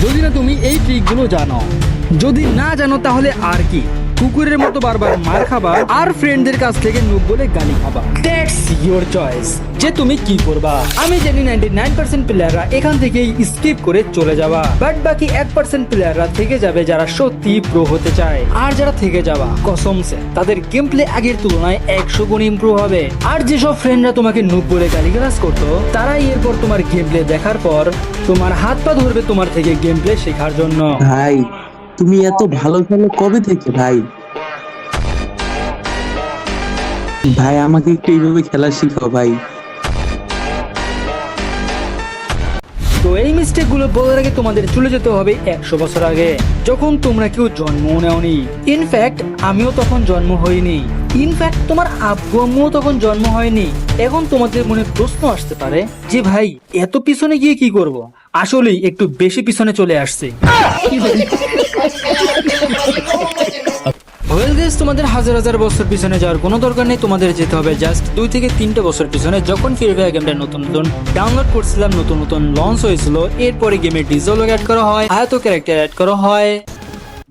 যদি না তুমি এই ট্রিকগুলো জানো। যদি না জানো তাহলে আর কি, কুকুরের মতো বারবার মার খাবা আর ফ্রেন্ডদের কাছ থেকে নুব বলে গালি খাবা। দ্যাটস ইওর চয়েস যে তুমি কি করবা। আমি জানি 99% প্লেয়াররা এখান থেকেই স্কিপ করে চলে যাবা, বাট বাকি 1% প্লেয়াররা থেকে যাবে যারা সত্যি প্রো হতে চায়। আর যারা থেকে যাবা কসমসে তাদের গেম প্লে আগের তুলনায় 100 গুণ ইমপ্রুভ হবে। আর যেসব ফ্রেন্ডরা তোমাকে নুব বলে গালিগালাজ করতো তারাই এরপর তোমার গেম প্লে দেখার পর তোমার হাত পা ধরবে তোমার থেকে গেম প্লে শেখার জন্য। ভাই তুমি এত ভালো খেলো কবে থেকে ভাই? ভাই আমাকে একটু এইভাবে খেলা শিখাও ভাই। তো এই মিস্টেক গুলো বলার আগে তোমাদের চলে যেতে হবে 100 বছর আগে, যখন তোমরা কেউ জন্ম নেওনি। ইনফ্যাক্ট আমিও তখন জন্ম হইনি। ইনফ্যাক্ট তোমার আব্বু আম্মুও তখন জন্ম হয়নি। এখন তোমাদের মনে প্রশ্ন আসতে পারে যে ভাই এত পিছনে গিয়ে কি করব? আসলেই একটু বেশি পিছনে চলে আসছে। ওয়েল গাইস, তোমাদের হাজার হাজার বছর পিছনে যাওয়ার কোনো দরকার নেই। তোমাদের যেতে হবে জাস্ট 2 থেকে 3টা বছর পিছনে, যখন ফ্রি ফায়ার গেমটা নতুন নতুন ডাউনলোড করছিলাম, নতুন নতুন লঞ্চ হয়েছিল। এরপরে গেমে ডিজলগ অ্যাড করা হয়, আয়ত ক্যারেক্টার অ্যাড করা হয়,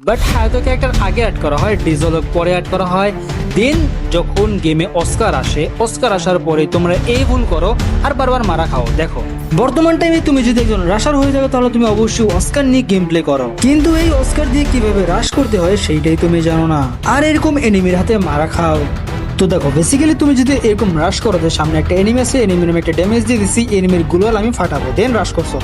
বাট আয়ত ক্যারেক্টার আগে অ্যাড করা হয়, ডিজলগ পরে অ্যাড করা হয়। দেন যখন গেমে অস্কার আসে, অস্কার আসার পরে তোমরা এই ভুল করো আর বারবার মারা খাও। দেখো বর্তমান টাইমে তুমি যদি একজন রাশার হয়ে যাবে তাহলে তুমি অবশ্যই অস্কার নিয়ে গেম প্লে করো, কিন্তু এই অস্কার দিয়ে কিভাবে রাশ করতে হয় সেইটাই তুমি জানো না, আর এরকম এনিমির হাতে মারা খাও। তো দেখো বেসিক্যালি তুমি যদি এরকম রাশ করো, যে সামনে একটা এনিমি আছে, এনিমির আমি একটা ড্যামেজ দিয়ে দিচ্ছি, এনিমির গুলোল আমি ফাটাবো, দেন রাশ করছো।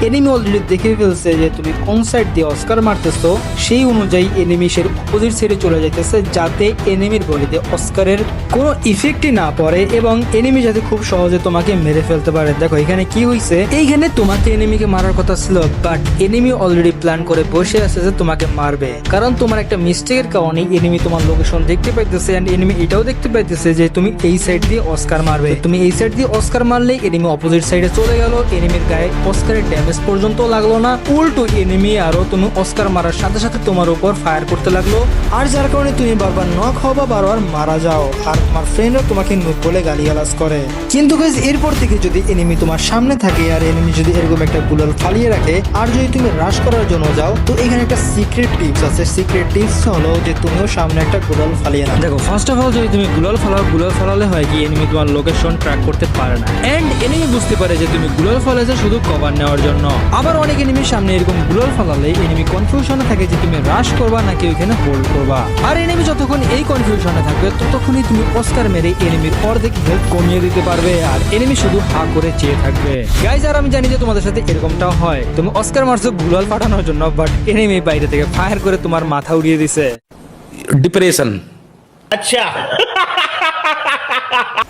এনিমি অলরেডি দেখে ফেলছে যে তুমি কোন সাইড দিয়ে অস্কার মারতেছো, সেই অনুযায়ী এনিমি সে অপোজিট সাইডে চলে যাইতেছে, যাতে এনিমির বডিতে অস্কারের কোনো ইফেক্টই না পড়ে এবং এনিমি যাতে খুব সহজে তোমাকে মেরে ফেলতে পারে। দেখো এখানে কি হয়েছে, এইখানে তোমাকে এনিমিকে মারার কথা ছিল, বাট এনিমি অলরেডি প্ল্যান করে বসে আছে যে তোমাকে মারবে, কারণ তোমার একটা মিস্টেকের কারণে এনিমি তোমার লোকেশন দেখতে পাইতেছে এন্ড এনিমি এটাও দেখতে পাইতেছে যে তুমি এই সাইড দিয়ে অস্কার মারবে। তুমি এই সাইড দিয়ে অস্কার মারলে এনিমি অপোজিট সাইডে চলে গেল, এনিমির গায়ে অস্কারের ড্যামেজ পর্যন্ত লাগলো না, উল্টো এনিমি আরো তুমি অস্কার মারার সাথে সাথে তোমার উপর ফায়ার করতে লাগলো, আর যার কারণে তুমি বারবার নক হও বা বারবার মারা যাও, আর তোমার ফ্রেন্ডরা তোমাকে নুব বলে গালিগালাজ করে। কিন্তু গাইস এরপর থেকে যদি এনিমি তোমার সামনে থাকে আর এনিমি যদি এরকম একটা গুলাল ফালিয়ে রাখে আর যদি তুমি রাশ করার জন্য যাও, তো এখানে একটা সিক্রেট টিপস আছে। সিক্রেট টিপস হলো যে তুমিও সামনে একটা গুলাল ফালিয়ে না। দেখো ফার্স্ট অফ অল যদি তুমি গুলাল ফালাও, গুলাল ফালালে হয় কি এনিমি তোমার লোকেশন ট্র্যাক করতে পারে না, এন্ড এনিমি বুঝতে পারে যে তুমি গুলাল ফালাইছো শুধু কভার নেওয়ার জন্য। আবার অনেক এনিমির সামনে এরকম গুলাল ফালালে এনিমি কনফিউশনে থাকে যে তুমি রাশ করবা নাকি ওইখানে হোল্ড করবা, আর এনিমি যতক্ষণ এই কনফিউশনে থাকবে ততক্ষণই তুমি অস্কার মেরে এনিমির অর্ধেক হেলথ কমিয়ে দিতে পারবে, আর এনিমি শুধু হা করে চেয়ে থাকবে। গাইজ আর আমি জানি যে তোমাদের সাথে এরকমটাও হয়, তুমি অস্কার মারছো গুলাল ফাটানোর জন্য, বাট এনিমি বাইরে থেকে ফায়ার করে তোমার মাথা উড়িয়ে দিছে। डिप्रेशन। अच्छा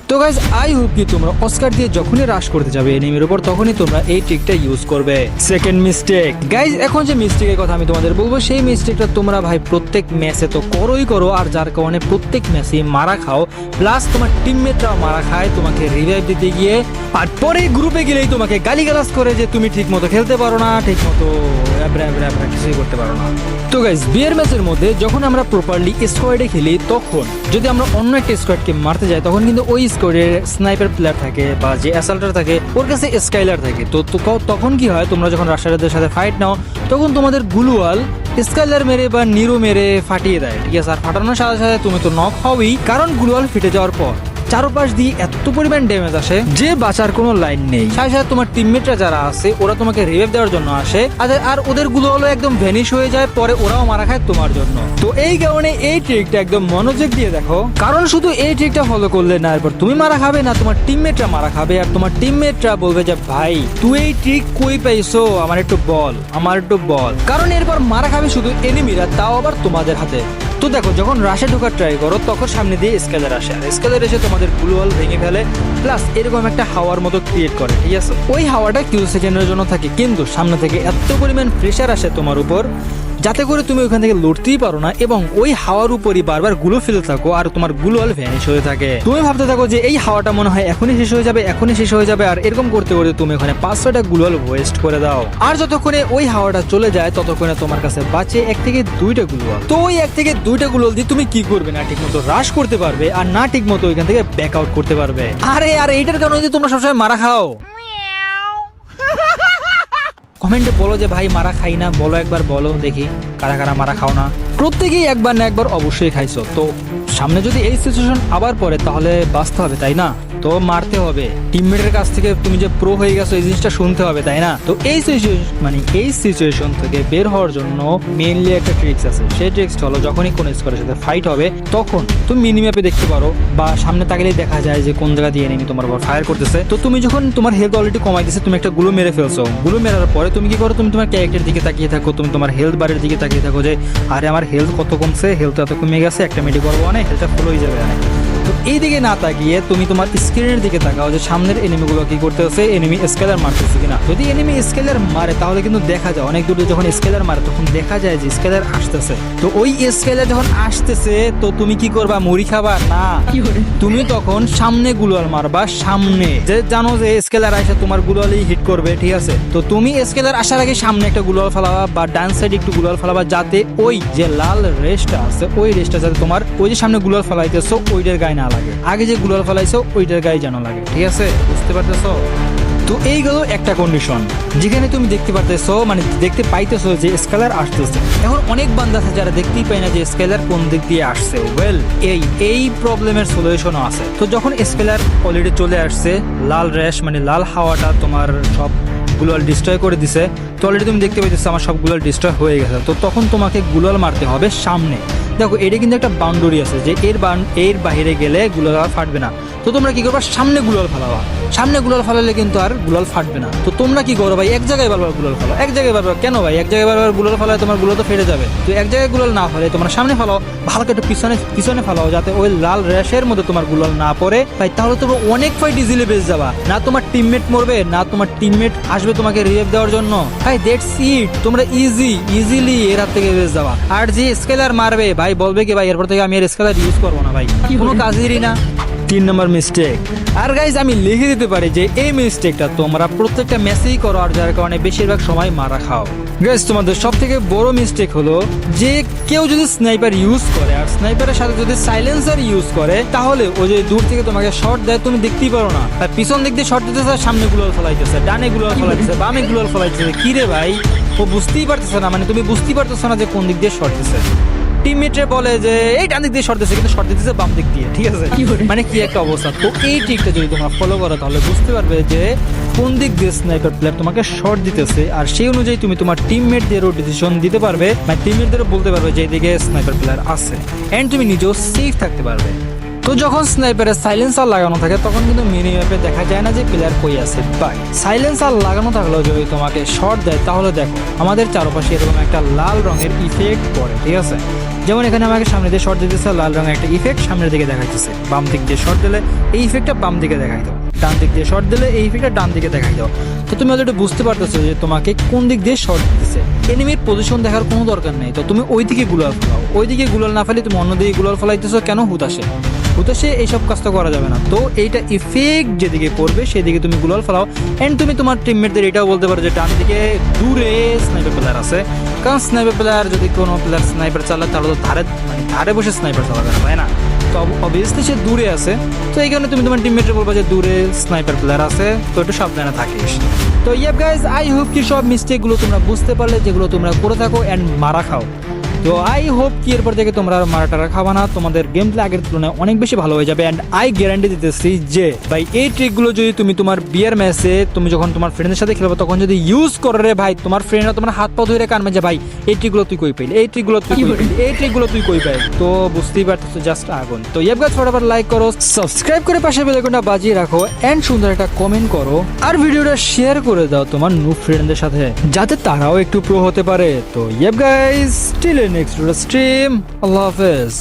তো গাইজ আই হোপ কি তোমরা অস্কার দিয়ে যখনই রাশ করতে যাবে এনিমির উপর তখনই তোমরা এই ট্রিকটা ইউজ করবে। সেকেন্ড মিস্টেক গাইজ, এখন যে মিস্টেকের কথা আমি তোমাদের বলবো সেই মিস্টেকটা তোমরা ভাই প্রত্যেক ম্যাচে তো করোই করো, আর যার কারণে প্রত্যেক ম্যাচে মারা খাও, প্লাস তোমার টিমমেটরাও মারা খায় তোমাকে রিভাইভ দিতে গিয়ে, আর পরে গ্রুপে গেলেই তোমাকে গালিগালাজ করে যে তুমি ঠিক মতো খেলতে পারো না, ঠিক মতো কিছুই করতে পারো না। তো গাইজ বিয়ের ম্যাচের মধ্যে যখন আমরা প্রপারলি স্কোয়াডে খেলি, তখন যদি আমরা অন্য একটা স্কোয়াডকে মারতে যাই তখন কিন্তু ওই স্কোয়াডের স্নাইপার প্লেয়ার থাকে বা যে অ্যাসাল্টার থাকে ওর কাছে স্কাইলার থাকে। তো তখন কি হয়, তোমরা যখন রাশারদের সাথে ফাইট নাও তখন তোমাদের গুলওয়াল স্কাইলার মেরে বা নিরো মেরে ফাটিয়ে দেয়, ঠিক আছে। আর ফাটানোর সাথে সাথে তুমি তো নক হবেই, কারণ গুলওয়াল ফেটে যাওয়ার পর চারপাশ দিয়ে এত পরিমাণ ড্যামেজ আসে যে বাঁচার কোনো লাইন নেই। সাথে সাথে তোমার টিমমেটরা যারা আছে ওরা তোমাকে রিভাইভ দেওয়ার জন্য আসে, আর ওদের গুলো হলো একদম ভ্যানিশ হয়ে যায়, পরে ওরাও মারা খায় তোমার জন্য। তো এই কারণে এই ট্রিকটা একদম মনোযোগ দিয়ে দেখো, কারণ শুধু এই ট্রিকটা ফলো করলে না এরপর তুমি মারা খাবে না, তোমার টিমমেটরা মারা খাবে, আর তোমার টিমমেটরা বলবে যে ভাই তুই এই ট্রিক কই পাইছো, আমার একটু বল, আমার একটু বল, কারণ এরপর মারা খাবে শুধু এনিমিরা, তাও আবার তোমাদের হাতে। তো দেখো যখন রাশে ঢোকার ট্রাই করো তখন সামনে দিয়ে স্কেলার আসে, আর স্কেলার এসে তোমাদের গ্লুয়াল ভেঙে ফেলে, প্লাস এরকম একটা হাওয়ার মতো ক্রিয়েট করে, ঠিক আছে। ওই হাওয়াটা কিউ সেকেন্ডের জন্য থাকে, কিন্তু সামনে থেকে এত পরিমাণ প্রেশার আসে তোমার উপর যাতে করে তুমি ওখান থেকে লড়তেই পারো না, এবং ওই হাওয়ার উপরই বারবার গুলো ফেলতে থাকো আর তোমার গুলোয়াল ভ্যানিশ হয়ে থাকে। তুমি ভাবতে থাকো যে এই হাওয়াটা মনে হয় এখনই শেষ হয়ে যাবে, এখনই শেষ হয়ে যাবে, আর এরকম করতে করতে তুমি ওখানে 5-6টা গুলোয়াল ওয়েস্ট করে দাও, আর যতক্ষণে ওই হাওয়াটা চলে যায় ততক্ষণে তোমার কাছে বাঁচে 1 থেকে 2টা গুলোয়াল। তো ওই 1 থেকে 2টা গুলোয়াল দিয়ে তুমি কি করবে, না ঠিক মতো রাশ করতে পারবে আর না ঠিক মতো ওইখান থেকে ব্যাক আউট করতে পারবে। আরে আর এইটার কারণে তোমরা সবসময় মারা খাও। কমেন্টে বলো যে ভাই মারা খাই না, বলো একবার, বলো দেখি কারা কারা মারা খাও না। প্রত্যেকেই একবার না একবার অবশ্যই খাইছো, তো সামনে যদি এই সিচুয়েশন আবার পড়ে তাহলে বাঁচতে হবে, তাই না? তো মারতে হবে, টিমমেটের কাছ থেকে তুমি যে প্রো হয়ে গেছো এই জিনিসটা শুনতে হবে, তাই না? তো এই সিচুয়েশন থেকে বের হওয়ার জন্য মেইনলি একটা ট্রিক্স আছে। সেই ট্রিক্সটা হলো যখনই কোন স্কোয়ারের সাথে ফাইট হবে তখন তুমি মিনিম্যাপে দেখতে পারো বা সামনে তাকালেই দেখা যায় যে কোন জায়গা দিয়ে এনিমি তোমার উপর ফায়ার করতেছে। তো তুমি যখন তোমার হেলথ অলরেডি কমাইতেছে, তুমি একটা গুলো মেরে ফেলছো, গুলো মেরার পরে তুমি কি করো, তুমি তোমার ক্যারেক্টারের দিকে তাকিয়ে থাকো, তুমি তোমার হেলথ বারের দিকে তাকিয়ে থাকো যে আরে আমার হেলথ কত কমছে, হেলথ এত কমে গেছে, একটা মেডি করবো অনেক, হেলথটা ফুল হয়ে যাবে অনেক। তো এই দিকে না তাকিয়ে তুমি তোমার স্ক্রিনের দিকে তাকাও যে সামনের এনিমিগুলো কি করতেছে, এনিমি স্কেলার মারতেছে কিনা। যদি এনিমি স্কেলার মারে তাহলে কিন্তু দেখা যায় অনেক দূরে, যখন স্কেলার মারে তখন দেখা যায় যে স্কেলার আসতেছে। তো ওই স্কেলার যখন আসতেছে তো তুমি কি করবা, মুড়ি খাবা না, তুমি তখন সামনে গুলাল মারবা, সামনে যে জানো যে স্কেলার আসে তোমার গুলালই হিট করবে, ঠিক আছে? তো তুমি স্কেলার আসার আগে সামনে একটা গুলাল ফেলাবা বা ডান সাইডে একটু গুলাল ফেলাবা, যাতে ওই যে লাল রেসটা আছে ওই রেসটা যাতে তোমার ওই যে সামনে গুলাল ফেলাইতেছো ওইটার গায়ে না লাগে, আগে যে গুলাল ফেলাইছো ওইটার গায়ে যেন লাগে, ঠিক আছে? বুঝতে পারতেছো? তো এই গেল একটা কন্ডিশন যেখানে তুমি দেখতে পারতেছো, মানে দেখতে পাইতেছো যে স্কেলার আসতেছে। এখন অনেক বান্দা আছে যারা দেখতেই পায় না যে স্কেলার কোন দিক দিয়ে আসছে। ওয়েল, এই প্রবলেমের সলিউশনও আছে। তো যখন স্কেলার অলরেডি চলে আসছে, লাল র্যাশ মানে লাল হাওয়াটা তোমার সব গুলাল ডিস্ট্রয় করে দিছে, তো অলরেডি তুমি দেখতে পাইতেছো আমার সব গুলাল ডিস্ট্রয় হয়ে গেছে। তো তখন তোমাকে গুলাল মারতে হবে সামনে। দেখো এটা কিন্তু একটা বাউন্ডারি আছে যে এর বাইরে গেলে গুলাল আর ফাটবে না। তো তোমরা কি করবা, সামনে গুলাল ফেলাবা, সামনে গুলাল ফেলালে কিন্তু আর গুলাল ফাটবে না। তো তোমরা কি করো ভাই, এক জায়গায় বারবার গুলাল ফেলো, এক জায়গায় বারবার কেন ভাই, এক জায়গায় বারবার গুলাল ফেলায় তোমার গুলাল তো ফেটে যাবে। তো এক জায়গায় গুলাল না ফেলে তোমরা সামনে ফেলাও, ভালো একটু পিছনে ফেলাও, যাতে ওই লাল র্যাশের মধ্যে তোমার গুলাল না পড়ে ভাই। তাহলে তোমরা অনেক ফাইট ইজিলি বেঁচে যাবা, না তোমার টিমমেট মরবে, না তোমার টিমমেট আসবে তোমাকে রিভাইভ দেওয়ার জন্য। ভাই দ্যাটস ইট, তোমরা ইজিলি এর হাত থেকে বেঁচে যাবা। আর যে স্কেলার মারবে ভাই বলবে কি ভাই এরপর থেকে আমি এর স্কেলার ইউজ করবো না ভাই, কোনো কাজেরই না। 3 নম্বর মিস্টেক, আর গাইজ আমি লিখে দিতে পারি যে এই মিস্টেকটা তোমরা প্রত্যেকটা ম্যাচেই করো, আর যার কারণে বেশিরভাগ সময় মারা খাও। গাইজ তোমাদের সব থেকে বড় মিস্টেক হলো যে কেউ যদি স্নাইপার ইউজ করে আর স্নাইপারের সাথে যদি সাইলেন্সার ইউজ করে, তাহলে ও যে দূর থেকে তোমাকে শট দেয় তুমি দেখতেই পারো না। আর পিছন দিক দিয়ে শট দিতেছে, সামনে গুলাল ফেলাইতেছে, ডানে গুলাল ফেলাইতেছে, বামে গুলাল ফেলাইতেছে, কি রে ভাই ও বুঝতেই পারতেছে না, মানে তুমি বুঝতেই পারতেছো না যে কোন দিক দিয়ে শট দিছে। টিমমেটরে বলে যে এই ডান দিক দিয়ে শট দিচ্ছে, কিন্তু শট দিতেছে বাম দিক দিয়ে, ঠিক আছে? মানে কি একটা অবস্থা। তো এই ট্রিকটা যদি তোমরা ফলো করো তাহলে বুঝতে পারবে যে কোন দিক দিয়ে স্নাইপার প্লেয়ার তোমাকে শট দিতেছে, আর সেই অনুযায়ী তুমি তোমার টিমমেটদেরও ডিসিশন দিতে পারবে, মানে টিমমেটদেরও বলতে পারবে যে এইদিকে স্নাইপার প্লেয়ার আছে, এন্ড তুমি নিজেও সেফ থাকতে পারবে। তো যখন স্নাইপারের সাইলেন্সার লাগানো থাকে তখন কিন্তু মিনি ম্যাপে দেখা যায় না যে প্লেয়ার কই আছে, বাট সাইলেন্সার লাগানো থাকলেও যদি তোমাকে শট দেয় তাহলে দেখো আমাদের চারপাশে এরকম একটা লাল রঙের ইফেক্ট পড়ে, ঠিক আছে? যেমন এখানে আমাকে সামনে দিয়ে শট দিতেছে, লাল রঙের একটা ইফেক্ট সামনের দিকে দেখাইতেছে, বাম দিক দিয়ে শট দিলে এই ইফেক্টটা বাম দিকে দেখাই দাও, ডান দিক দিয়ে শট দিলে এই ইফেক্টটা ডান দিকে দেখাই দাও। তো তুমি অলরেডি বুঝতে পারতেছো যে তোমাকে কোন দিক দিয়ে শট দিতেছে। এনিমির পজিশন দেখার কোনো দরকার নেই, তো তুমি ওই দিকে গুলাল ফেলাও, ওই দিকে গুলাল না ফেলে তুমি অন্যদিকে গুলাল ফেলাইতেছো কেন, হুতাশে এইসব কাজটা করা যাবে না। তো এইটা ইফেক্ট যেদিকে পড়বে সেদিকে তুমি গুলাল ফেলাও, এন্ড তুমি তোমার টিমমেটদের এটাও বলতে পারো যে ডান দিকে দূরে স্নাইপার প্লেয়ার আছে, কারণ স্নাইপার প্লেয়ার যদি কোনো প্লেয়ার স্নাইপার চালায় তাহলে তো ধারে বসে স্নাইপার চালাবে না, তাই না? তো অবভিয়াসলি সে দূরে আছে, তো এই কারণে তুমি তোমার টিমমেটরে বলবা যে দূরে স্নাইপার প্লেয়ার আছে, তো একটু সাবধানে থাকিস। তো ইয়েপ গাইজ, আই হোপ কি সব মিস্টেকগুলো তোমরা বুঝতে পারলে যেগুলো তোমরা করে থাকো এন্ড মারা খাও। তো আই হোপ কি এরপর থেকে তোমরা আর মারাটারা খাবা না, তোমাদের গেম প্লে আগের তুলনায় অনেক বেশি ভালো হয়ে যাবে। এন্ড আই গ্যারান্টি দিতেছি যে ভাই এই ট্রিকগুলো যদি তুমি তোমার বিয়ার ম্যাচে তুমি যখন তোমার ফ্রেন্ডের সাথে খেলবে তখন যদি ইউজ করো রে ভাই, তোমার ফ্রেন্ডরা তোমার হাত পা ধরে কানবে যে ভাই এই ট্রিকগুলো তুই কই পাইলি, এই ট্রিকগুলো তুই কই পাইলি, এই ট্রিকগুলো তুই কই পাইলি। তো বুঝতেই পারতেছো জাস্ট আগুন। তো ইয়েপ গাইস, ফটাফট লাইক করো, সাবস্ক্রাইব করে পাশে বেল আইকনটা বাজিয়ে রাখো, এন্ড সুন্দর একটা কমেন্ট করো, আর ভিডিওটা শেয়ার করে দাও তোমার নিউ ফ্রেন্ডদের সাথে যাতে তারাও একটু প্রো হতে পারে। তো yep guys, till next stream, আল্লাহ হাফেজ।